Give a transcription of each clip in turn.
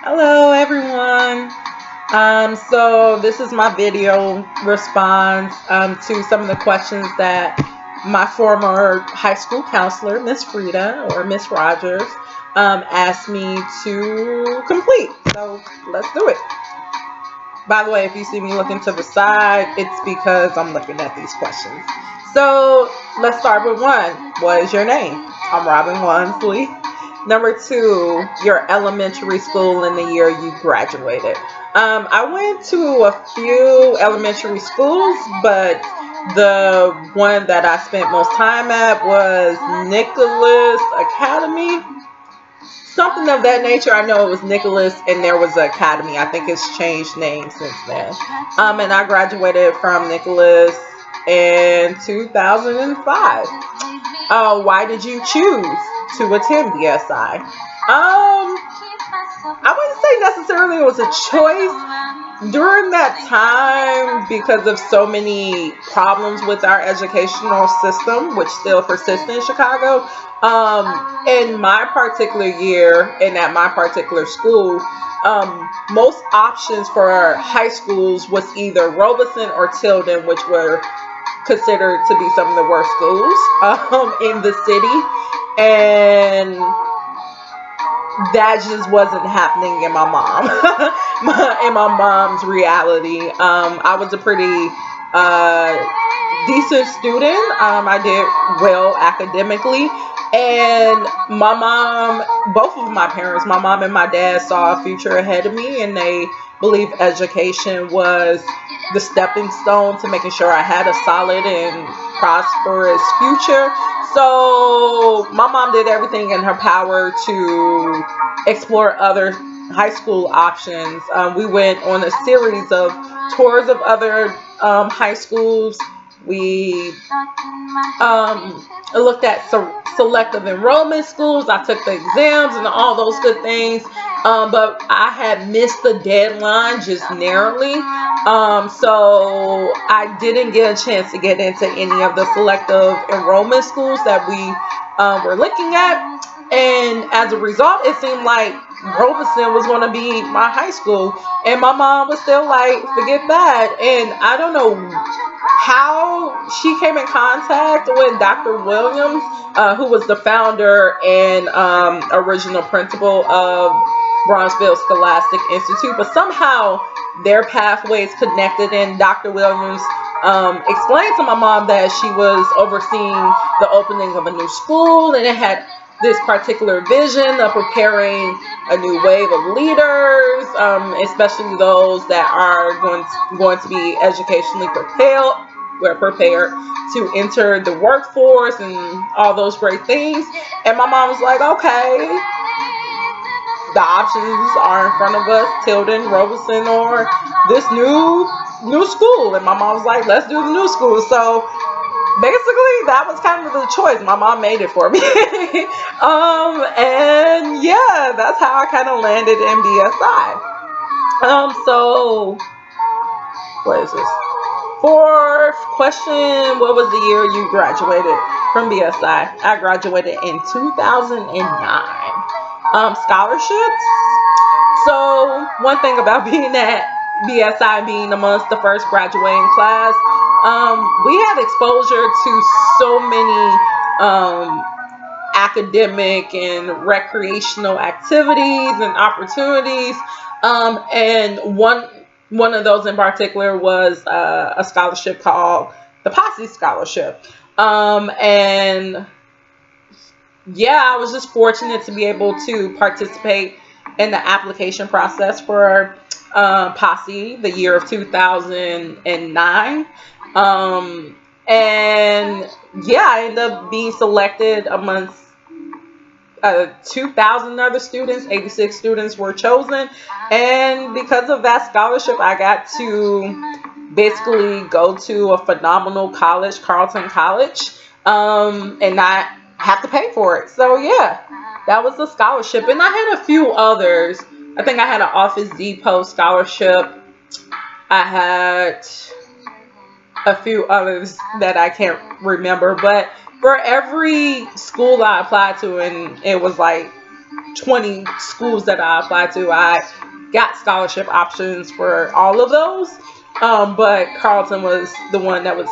Hello, everyone. So this is my video response to some of the questions that my former high school counselor, Miss Frida or Miss Rogers, asked me to complete. So let's do it. By the way, if you see me looking to the side, it's because I'm looking at these questions. So let's start with one. What is your name? I'm Robin Wansley. Number two, your elementary school and the year you graduated. I went to a few elementary schools, but the one that I spent most time at was Nicholas Academy, something of that nature. I know it was Nicholas, and there was an academy. I think it's changed names since then. And I graduated from Nicholas in 2005. Why did you choose to attend BSI? I wouldn't say necessarily it was a choice. During that time, because of so many problems with our educational system, which still persists in Chicago, in my particular year and at my particular school, most options for high schools was either Robeson or Tilden, which were considered to be some of the worst schools in the city. And that just wasn't happening in my mom, in my mom's reality. I was a pretty decent student. I did well academically, and my mom, both of my parents, my mom and my dad, saw a future ahead of me, and they believed education was the stepping stone to making sure I had a solid and prosperous future. So my mom did everything in her power to explore other high school options. We went on a series of tours of other high schools. We looked at selective enrollment schools. I took the exams and all those good things. But I had missed the deadline just narrowly. So I didn't get a chance to get into any of the selective enrollment schools that we were looking at. And as a result, it seemed like Robeson was going to be my high school. And my mom was still like, forget that. And I don't know how she came in contact with Dr. Williams, who was the founder and original principal of Bronzeville Scholastic Institute, but somehow their pathways connected, and Dr. Williams explained to my mom that she was overseeing the opening of a new school, and it had this particular vision of preparing a new wave of leaders, especially those that are going to be educationally prepared. We're prepared to enter the workforce and all those great things. And my mom was like, okay, the options are in front of us, Tilden, Robeson, or this new school. And my mom was like, let's do the new school. So basically that was kind of the choice. My mom made it for me. And yeah, that's how I kind of landed in BSI. So what is this? Fourth question, what was the year you graduated from BSI? I graduated in 2009. Scholarships. So one thing about being at BSI, being amongst the first graduating class, we had exposure to so many academic and recreational activities and opportunities. And one of those in particular was a scholarship called the Posse Scholarship. And yeah, I was just fortunate to be able to participate in the application process for Posse the year of 2009. And yeah, I ended up being selected amongst 2,000 other students. 86 students were chosen. And because of that scholarship, I got to basically go to a phenomenal college, Carleton College, and not have to pay for it. So yeah, that was the scholarship. And I had a few others. I think I had an Office Depot scholarship. I had a few others that I can't remember, but for every school I applied to, and it was like 20 schools that I applied to. I got scholarship options for all of those. But Carleton was the one that was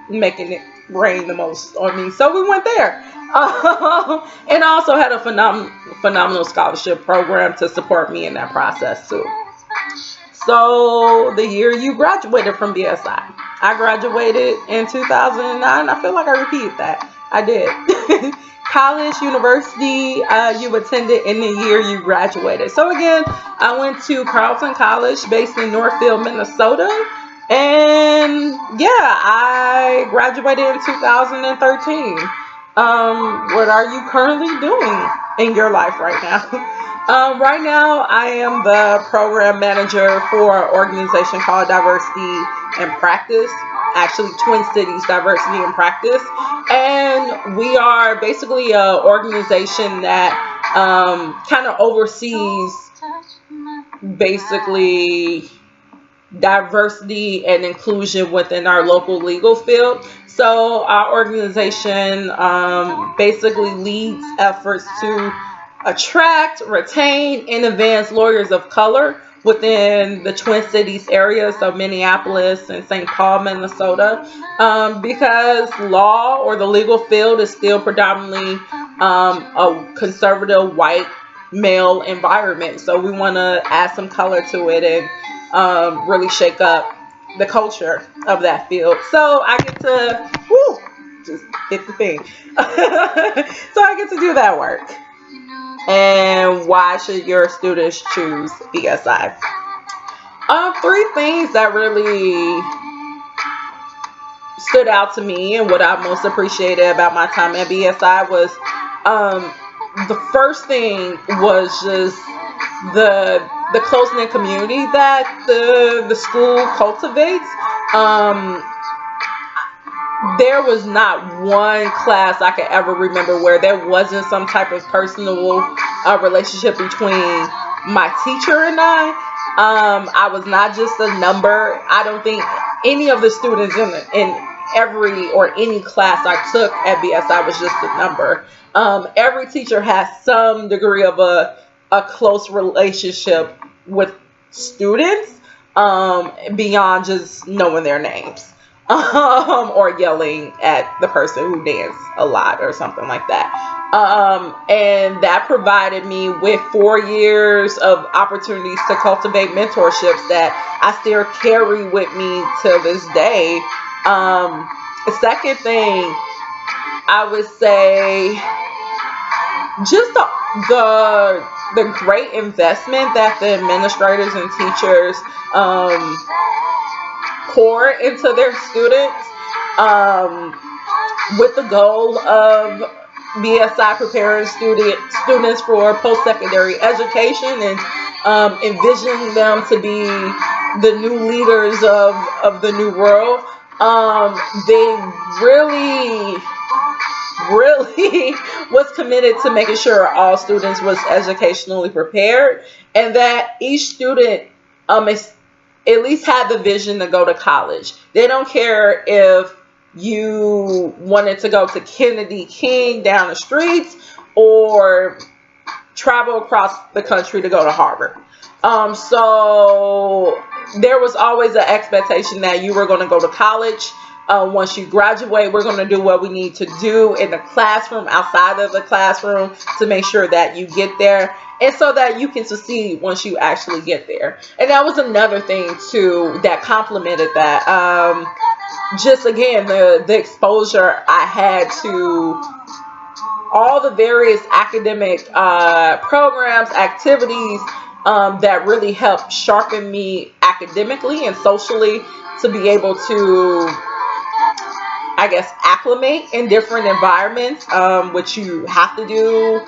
making it rain the most on me. So we went there. And I also had a phenomenal scholarship program to support me in that process too. So the year you graduated from BSI, I graduated in 2009. I feel like I repeated that. I did. College, university, you attended in the year you graduated. So again, I went to Carleton College based in Northfield, Minnesota. And yeah, I graduated in 2013. What are you currently doing in your life right now? Right now, I am the program manager for an organization called Diversity in Practice, actually Twin Cities Diversity in Practice. And we are basically an organization that kind of oversees basically diversity and inclusion within our local legal field. So our organization basically leads efforts to attract, retain, and advance lawyers of color within the Twin Cities area, so Minneapolis and St. Paul, Minnesota, because law or the legal field is still predominantly a conservative white male environment. So we want to add some color to it and really shake up the culture of that field. So I get to, just hit the thing. So I get to do that work. And why should your students choose BSI? Three things that really stood out to me and what I most appreciated about my time at BSI was the first thing was just the close-knit community that the school cultivates. There was not one class I could ever remember where there wasn't some type of personal relationship between my teacher and I. I was not just a number. I don't think any of the students in every or any class I took at BSI was just a number. Every teacher has some degree of a close relationship with students beyond just knowing their names. Or yelling at the person who danced a lot or something like that. And that provided me with 4 years of opportunities to cultivate mentorships that I still carry with me till this day. The second thing I would say, just the great investment that the administrators and teachers pour into their students, with the goal of BSI preparing students for post-secondary education and envisioning them to be the new leaders of the new world. They really was committed to making sure all students was educationally prepared and that each student at least had the vision to go to college. They don't care if you wanted to go to Kennedy King down the streets or travel across the country to go to Harvard. So there was always an expectation that you were going to go to college. Once you graduate, we're going to do what we need to do in the classroom, outside of the classroom, to make sure that you get there and so that you can succeed once you actually get there. And that was another thing too that complemented that. Just again, the exposure I had to all the various academic programs, activities that really helped sharpen me academically and socially to be able to, I guess, acclimate in different environments, which you have to do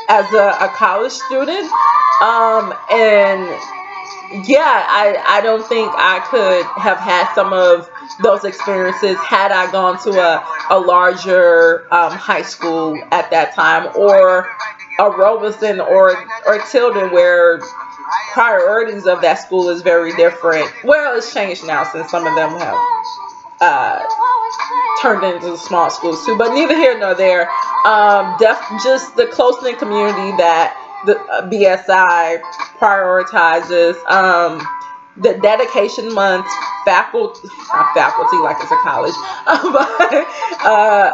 as a college student. And yeah, I don't think I could have had some of those experiences had I gone to a larger high school at that time, or a Robeson or Tilden, where priorities of that school is very different. Well, it's changed now since some of them have uh, turned into small schools too. But neither here nor there. Just the close-knit community that the BSI prioritizes. The dedication month, faculty, not faculty like it's a college, but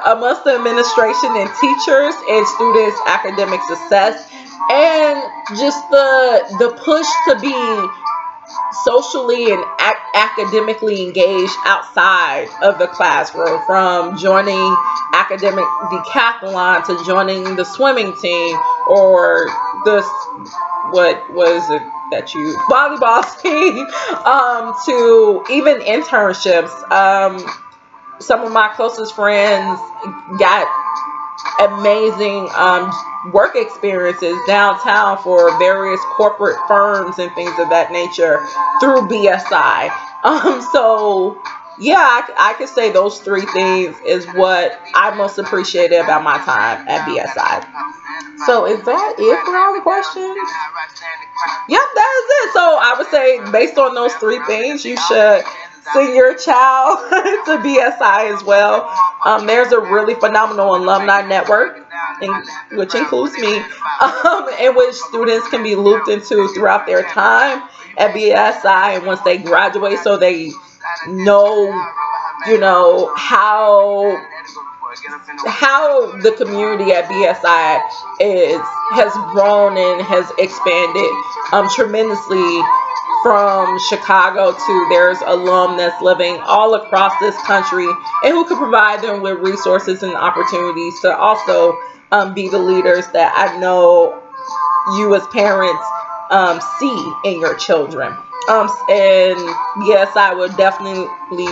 amongst the administration and teachers and students' academic success, and just the push to be socially and academically engaged outside of the classroom, from joining academic decathlon to joining the swimming team or the what was it that you volleyball team, to even internships. Some of my closest friends got amazing work experiences downtown for various corporate firms and things of that nature through BSI. So yeah, I could say those three things is what I most appreciated about my time at BSI. So is that it for all the questions? Yep, that is it. So I would say based on those three things, you should send your child to BSI as well. There's a really phenomenal alumni network, which includes me, in which students can be looped into throughout their time at BSI, and once they graduate, so they know, how the community at BSI has grown and has expanded tremendously from Chicago to there's alum that's living all across this country, and who can provide them with resources and opportunities to also be the leaders that I know you as parents see in your children. And yes, I would definitely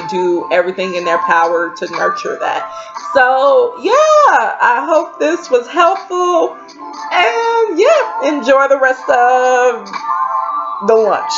do everything in their power to nurture that. So yeah, I hope this was helpful. And yeah, enjoy the rest of the lunch.